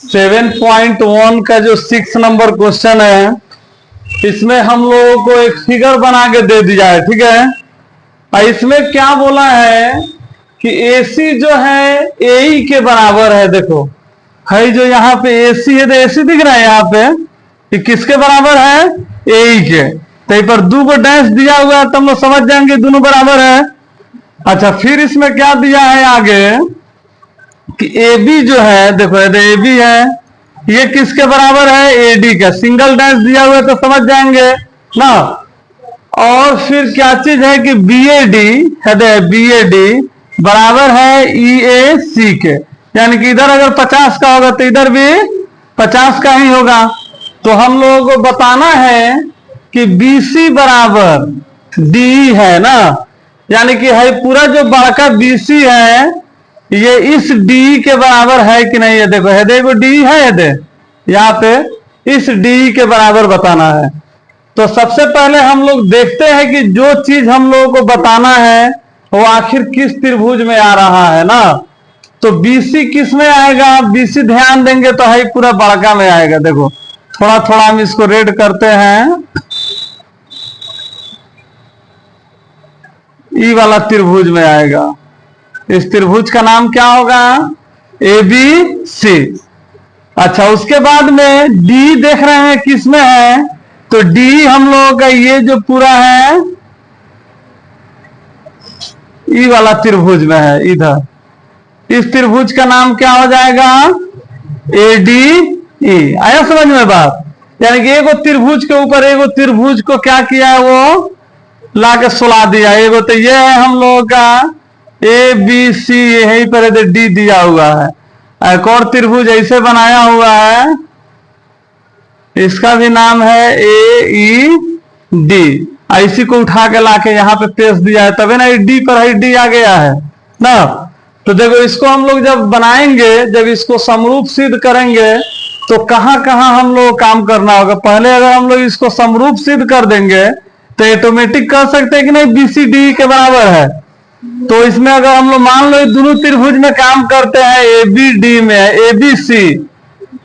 7.1 का जो 6 number question है, इसमें हम लोगों को एक फिगर बना के दे दिया है। ठीक है, और इसमें क्या बोला है कि AC जो है AE के बराबर है। देखो है जो यहाँ पे AC है, तो AC दिख रहा है यहाँ पे, ये किसके बराबर है? AE के। तो यहाँ पर 2 को डैश दिया हुआ है, तुम लोग समझ जाएंगे दोनों बराबर है। अच्छा, फिर इसमें क्या दिया है आगे कि AB जो है, देखो AB है, ये किसके बराबर है? AD का। सिंगल डैश दिया हुआ है तो समझ जाएंगे ना। और फिर क्या चीज है कि BAD है, BAD बराबर है EAC के, यानी कि इधर अगर 50 का होगा तो इधर भी 50 का ही होगा। तो हम लोगों को बताना है कि BC बराबर DE है ना, यानी कि है पूरा जो बड़का BC है ये इस DE के बराबर है कि नहीं। ये देखो है, देखो DE है, ये यहाँ पे इस DE के बराबर बताना है। तो सबसे पहले हम लोग देखते हैं कि जो चीज हम लोगों को बताना है वो आखिर किस त्रिभुज में आ रहा है ना। तो BC किस में आएगा? BC ध्यान देंगे तो है पूरा बड़का में आएगा। देखो थोड़ा थोड़ा हम इसको रेड करते हैं, ई वाला त्रिभुज में आएगा। इस त्रिभुज का नाम क्या होगा? ABC। अच्छा, उसके बाद में D देख रहे हैं किस में है, तो D हम लोगों का ये जो पूरा है ई वाला त्रिभुज में है इधर। इस त्रिभुज का नाम क्या हो जाएगा? ADE। आया समझ में बात? यानी कि एगो त्रिभुज के ऊपर एगो त्रिभुज को क्या किया है, वो लाके सुला दिया। एगो तो ये है हम लोगों का ABC, यहीं पर D दिया हुआ है। एक और त्रिभुज ऐसे बनाया हुआ है, इसका भी नाम है AED। इसी को उठा के लाके यहाँ पे पेश दिया है, तभी ना D पर है D आ गया है ना। तो देखो इसको हम लोग जब बनाएंगे, जब इसको समरूप सिद्ध करेंगे तो कहाँ कहाँ हम लोग काम करना होगा। पहले अगर हम लोग इसको समरूप सिद्ध कर देंगे तो ऑटोमेटिक कर सकते हैं कि नहीं BCD के बराबर है। तो इसमें अगर हम लोग मान लो दोनों त्रिभुज में काम करते हैं, ABD में, ABC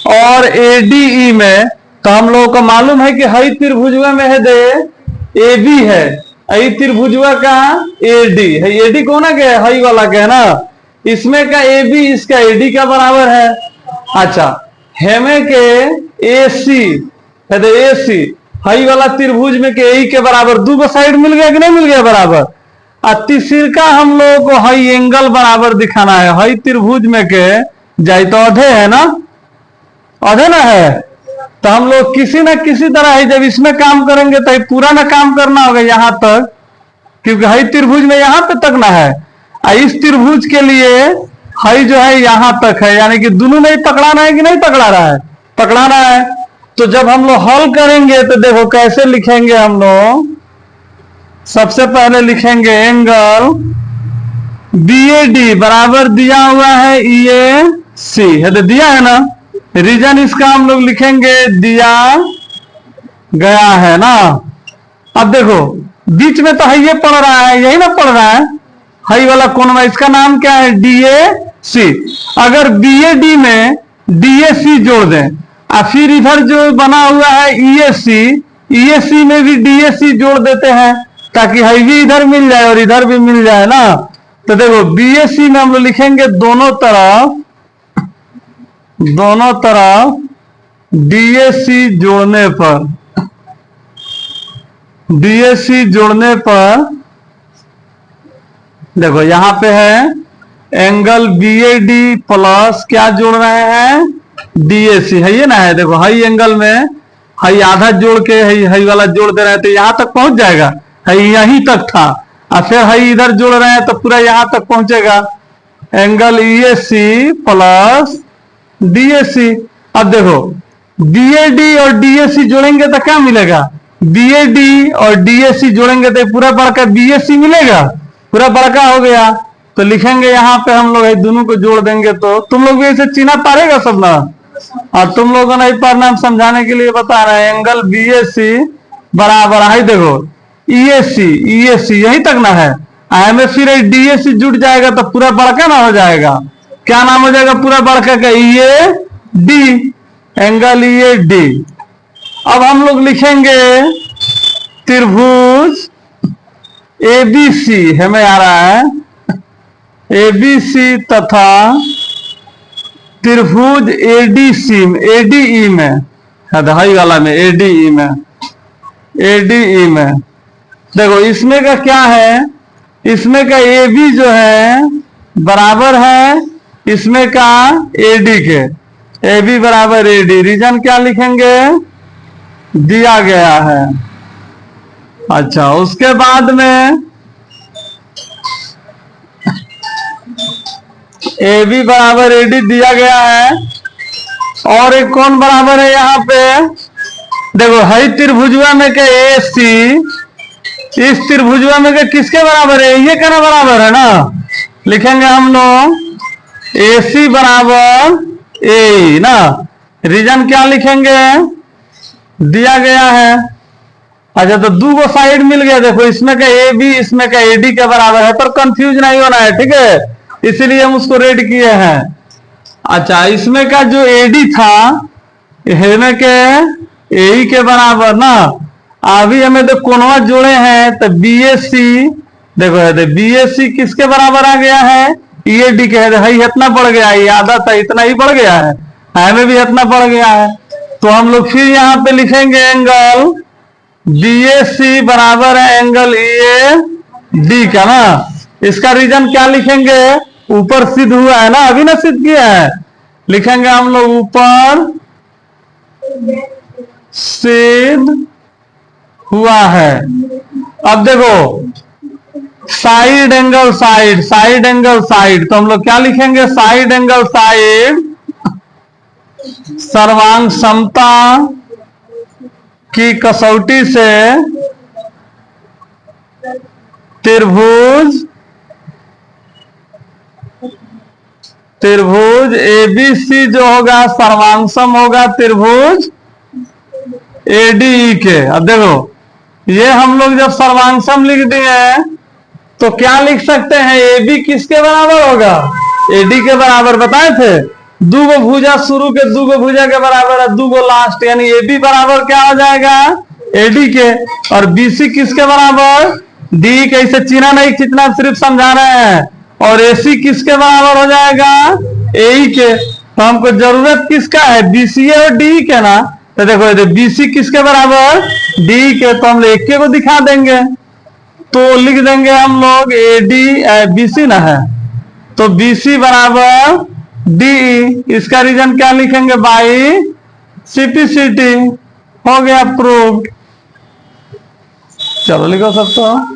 और ADE में, तो हम लोगों को मालूम है कि हई त्रिभुजवा में है दे AB है, हई त्रिभुजवा का AD है। AD कौन है? हई वाला के है ना। इसमें का AB इसका AD का बराबर है। अच्छा, हेमे के AC है तो AC हई वाला त्रिभुज में के AE के बराबर। 2 साइड मिल गया कि नहीं मिल गया बराबर। और तीसरा हम लोगों को हई एंगल बराबर दिखाना है। हई त्रिभुज में के जाए तो अधे है ना, अधे ना है। तो हम लोग किसी ना किसी तरह ही जब इसमें काम करेंगे तो पूरा ना काम करना होगा यहां तक, क्योंकि हई त्रिभुज में यहां पे तक ना है। इस त्रिभुज के लिए हई जो है यहां तक है, यानी कि दोनों में ही पकड़ाना है कि नहीं पकड़ा रहा है? पकड़ाना है। तो जब हम लोग हल करेंगे तो देखो कैसे लिखेंगे हम लोग। सबसे पहले लिखेंगे एंगल BAD बराबर दिया हुआ है EAC है, तो दिया है ना। रीजन इसका हम लोग लिखेंगे दिया गया है ना। अब देखो बीच में तो है ये पढ़ रहा है, यही ना पढ़ रहा है, हई वाला कोण में। इसका नाम क्या है? DAC। अगर BAD में DAC जोड़ दें और फिर इधर जो बना हुआ है EAC में भी DAC जोड़ देते हैं ताकि हई भी इधर मिल जाए और इधर भी मिल जाए ना। तो देखो BAC में हम लोग लिखेंगे दोनों तरफ DAC जोड़ने पर देखो यहां पे है एंगल BAD प्लस क्या जोड़ रहे हैं? DAC है ये ना है। देखो हई एंगल में हई आधा जोड़ के हई वाला जोड़ दे रहे हैं तो यहां तक पहुंच जाएगा। हई यहीं तक था और फिर हई इधर जोड़ रहे हैं तो पूरा यहां तक पहुंचेगा। Angle EAC plus DAC। अब देखो BAD और DAC जोड़ेंगे तो क्या मिलेगा? BAD और DAC जोड़ेंगे तो पूरा बड़का BAC मिलेगा, पूरा बड़का हो गया। तो लिखेंगे यहाँ पे हम लोग दोनों को जोड़ देंगे। तो तुम लोग भी ऐसे चिन्ह पारेगा सब ना, और तुम लोगों ने पढ़ना हम समझाने के लिए बता रहे हैं। एंगल BAC बराबर है, देखो EAC यही तक ना है, में फिर DAC जुड़ जाएगा तो पूरा बड़का ना हो जाएगा। क्या नाम हो जाएगा पूरा बड़का का? डी, एंगल ये डी। अब हम लोग लिखेंगे त्रिभुज एबीसी, हमें आ रहा है एबीसी तथा त्रिभुज एडीसी, एडीई में, हाई वाला में, एडीई में, एडीई में। देखो इसमें का क्या है, इसमें का ए बी जो है बराबर है इसमें का एडी के, ए बी बराबर एडी। रीजन क्या लिखेंगे, दिया गया है। अच्छा, उसके बाद में ए बी बराबर एडी दिया गया है, और एक कौन बराबर है यहाँ पे, देखो है त्रिभुजवा में के ए सी, इस त्रिभुजवा में के किसके बराबर है, ये का बराबर है ना। लिखेंगे हम लोग ए सी बराबर ए ना। रीजन क्या लिखेंगे, दिया गया है। अच्छा, तो दो गो साइड मिल गया, देखो इसमें का ए बी, इसमें का ए डी के बराबर है, पर कंफ्यूज नहीं होना है, ठीक है, इसीलिए हम उसको रेड किए हैं। अच्छा, इसमें का जो एडी था इसमें के ए के बराबर ना। अभी हमें तो कोनवा जोड़े हैं, तो बी एस सी, देखो बी एस सी किसके बराबर आ गया है, ई डी के है, इतना बढ़ गया है, आधा था इतना ही बढ़ गया है, हमें भी इतना बढ़ गया है। तो हम लोग फिर यहाँ पे लिखेंगे एंगल बी एस सी बराबर है एंगल ए डी का ना। इसका रीजन क्या लिखेंगे, ऊपर सिद्ध हुआ है ना, अभी ना सिद्ध किया है, लिखेंगे हम लोग ऊपर सिद्ध हुआ है। अब देखो side angle side, side angle side, तो हम लोग क्या लिखेंगे, साइड एंगल साइड सर्वांग समता की कसौटी से त्रिभुज एबीसी जो होगा सर्वांगसम होगा त्रिभुज एडीई के। अब देखो ये हम लोग जब सर्वांगसम लिख दिए तो क्या लिख सकते हैं, ए बी किसके बराबर होगा, एडी के बराबर बताए थे। दो गो भुजा शुरू के, दो गो भुजा के बराबर है, दो गो लास्ट, यानी ए बी बराबर क्या हो जाएगा, एडी के। और बीसी किसके बराबर, डी के, इसे चिन्ह नहीं खींचना, सिर्फ समझा रहे हैं। और एसी किसके बराबर हो जाएगा, ए के। तो हमको जरूरत किसका है, बीसी और डी के ना। तो देखो बीसी किसके बराबर, डी के, तो हम लोग एक को दिखा देंगे, तो लिख देंगे हम लोग ए डी बीसी ना है, तो बीसी बराबर डी। इसका रीजन क्या लिखेंगे, बाई सिपिसिटी। हो गया प्रूव्ड। चलो लिखो सब तो।